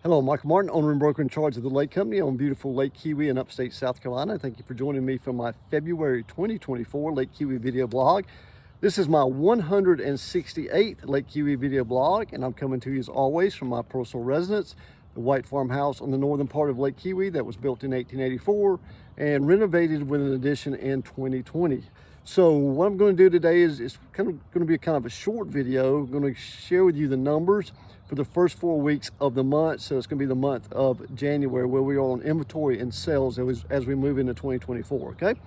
Hello, Michael Martin, owner and broker in charge of the Lake Company on beautiful Lake Keowee in upstate South Carolina. Thank you for joining me for my February 2024 Lake Keowee video blog. This is my 168th Lake Keowee video blog, and I'm coming to you as always from my personal residence, the White Farmhouse on the northern part of Lake Keowee that was built in 1884 and renovated with an addition in 2020. So what I'm going to do today is kind of going to be a short video. I'm going to share with you the numbers for the first 4 weeks of the month. So it's going to be the month of January where we are on inventory and sales as we move into 2024. Okay, go ahead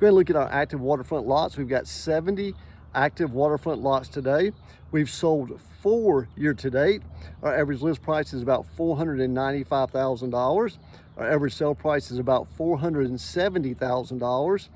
and look at our active waterfront lots. We've got 70 active waterfront lots today. We've sold 4 year to date. Our average list price is about $495,000. Our average sale price is about $470,000.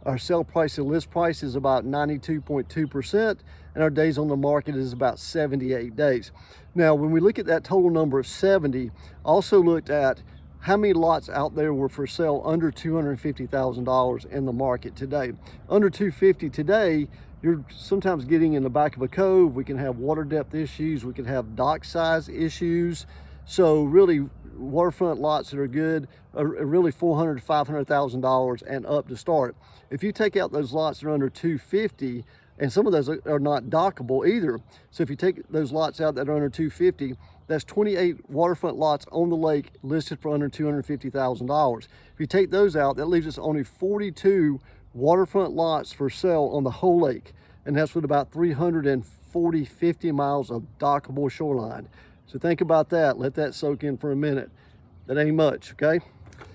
Our sale price to list price is about 92.2%, and our days on the market is about 78 days. Now, when we look at that total number of 70, also looked at how many lots out there were for sale under $250,000 in the market today. Under $250,000 today, you're sometimes getting in the back of a cove. We can have water depth issues. We can have dock size issues. So really, waterfront lots that are good are really $400,000 to $500,000 and up to start. If you take out those lots that are under $250,000, and some of those are not dockable either. So if you take those lots out that are under $250,000, that's 28 waterfront lots on the lake listed for under $250,000. If you take those out, that leaves us only 42 waterfront lots for sale on the whole lake. And that's with about 50 miles of dockable shoreline. So think about that. Let that soak in for a minute. That ain't much, okay?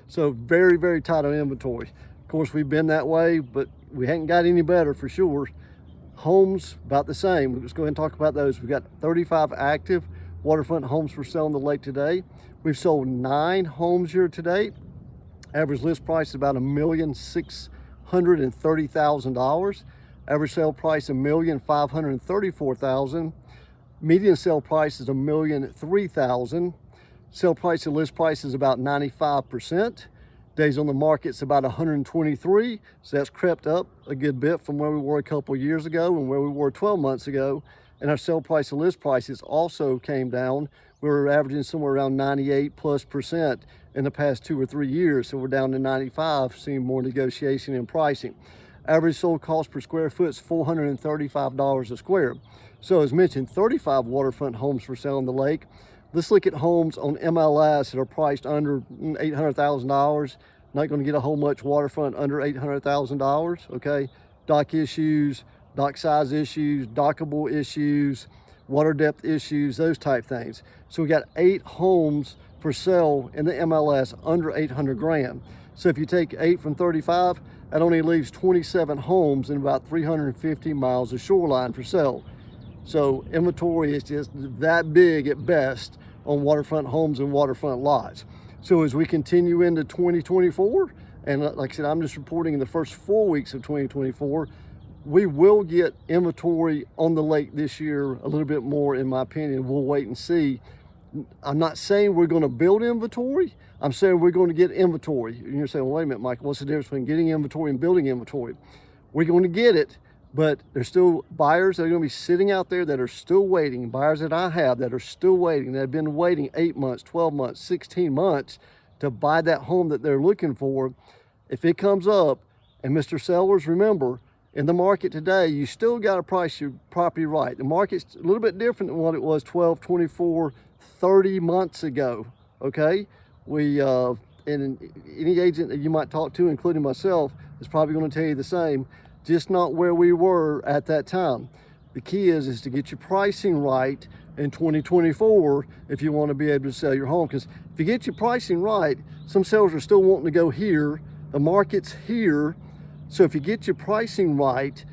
So very, very tight on inventory. Of course, we've been that way, but we haven't got any better for sure. Homes, about the same. Let's go ahead and talk about those. We've got 35 active waterfront homes for sale on the lake today. We've sold 9 homes here to date. Average list price is about $1,630,000. Average sale price $1,534,000. Median sale price is $1,003,000. Sale price to list price is about 95%. Days on the market is about 123, so that's crept up a good bit from where we were a couple years ago and where we were 12 months ago. And our sale price to list prices also came down. We were averaging somewhere around 98+% in the past 2 or 3 years, so we're down to 95, seeing more negotiation in pricing. Average sold cost per square foot is $435 a square. So as mentioned, 35 waterfront homes for sale on the lake. Let's look at homes on MLS that are priced under $800,000. Not going to get a whole much waterfront under $800,000, okay? Dock issues, dock size issues, dockable issues, water depth issues, those type things. So we got 8 homes for sale in the MLS under 800 grand. So if you take 8 from 35, that only leaves 27 homes and about 350 miles of shoreline for sale. So inventory is just that big at best on waterfront homes and waterfront lots. So as we continue into 2024, and like I said, I'm just reporting in the first 4 weeks of 2024, we will get inventory on the lake this year a little bit more, in my opinion. We'll wait and see. I'm not saying we're going to build inventory. I'm saying we're going to get inventory. And you're saying, well, wait a minute, Mike, what's the difference between getting inventory and building inventory? We're going to get it, but there's still buyers that are going to be sitting out there that are still waiting. Buyers that I have that are still waiting, that have been waiting 8 months, 12 months, 16 months to buy that home that they're looking for. If it comes up, and Mr. Sellers, remember, in the market today, you still got to price your property right. The market's a little bit different than what it was 12, 24, 30 months ago, okay? And any agent that you might talk to, including myself, is probably going to tell you the same, just not where we were at that time. The key is to get your pricing right in 2024 if you want to be able to sell your home. Because if you get your pricing right, some sellers are still wanting to go here. The market's here. So if you get your pricing right,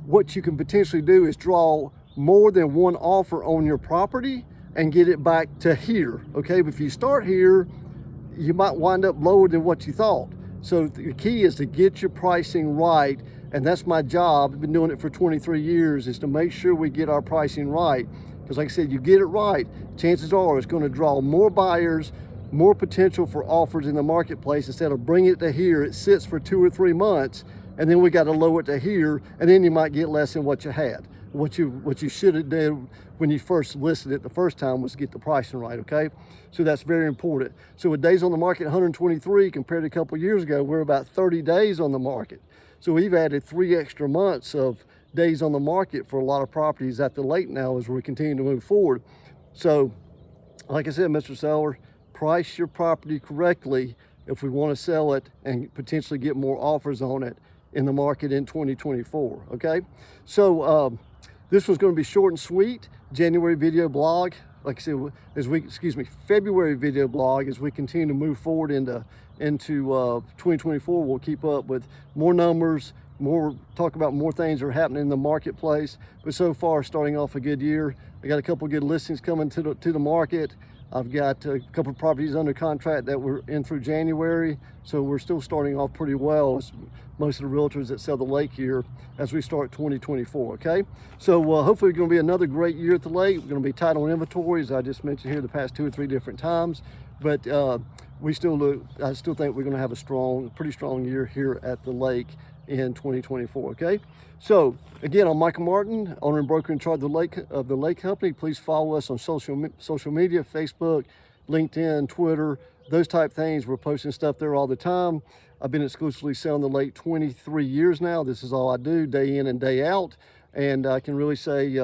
what you can potentially do is draw more than one offer on your property and get it back to here, okay? But if you start here, you might wind up lower than what you thought. So the key is to get your pricing right, and that's my job. I've been doing it for 23 years, is to make sure we get our pricing right. Because like I said, you get it right, chances are it's gonna draw more buyers, more potential for offers in the marketplace. Instead of bringing it to here, it sits for 2 or 3 months, and then we got to lower it to here, and then you might get less than what you had. what you should have done when you first listed it the first time was get the pricing right, okay? So that's very important. So with days on the market 123 compared to a couple of years ago, we're about 30 days on the market. So we've added 3 extra months of days on the market for a lot of properties at the lake now as we continue to move forward. So like I said, Mr. Seller, price your property correctly if we want to sell it and potentially get more offers on it in the market in 2024, okay? So this was going to be short and sweet. January video blog, like I said, February video blog, as we continue to move forward into 2024, we'll keep up with more numbers, talk about more things that are happening in the marketplace. But so far, starting off a good year. I got a couple of good listings coming to the market. I've got a couple of properties under contract that we're in through January, so we're still starting off pretty well as most of the realtors that sell the lake here as we start 2024, okay? So hopefully it's going to be another great year at the lake. We're going to be tight on inventories, I just mentioned here the past 2 or 3 different times, but I still think we're going to have a pretty strong year here at the lake in 2024, okay? So again, I'm Michael Martin, owner and broker in charge of the Lake Company. Please follow us on social media, Facebook, LinkedIn, Twitter, those type things. We're posting stuff there all the time. I've been exclusively selling the lake 23 years now. This is all I do, day in and day out. And I can really say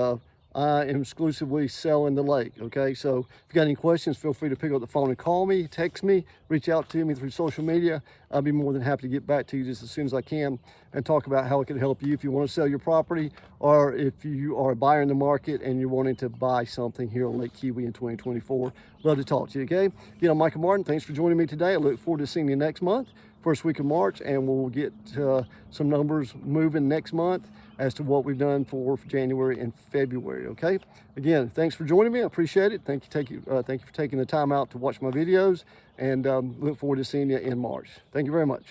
I am exclusively selling the lake, okay? So if you got any questions, feel free to pick up the phone and call me, text me, reach out to me through social media. I'll be more than happy to get back to you just as soon as I can and talk about how it can help you if you want to sell your property, or if you are a buyer in the market and you're wanting to buy something here on Lake Keowee in 2024. Love to talk to you, okay? Again, I'm Michael Martin. Thanks for joining me today. I look forward to seeing you next month, first week of March, and we'll get some numbers moving next month as to what we've done for January and February, okay? Again, thanks for joining me. I appreciate it. Thank you for taking the time out to watch my videos, and look forward to seeing you in March. Thank you very much.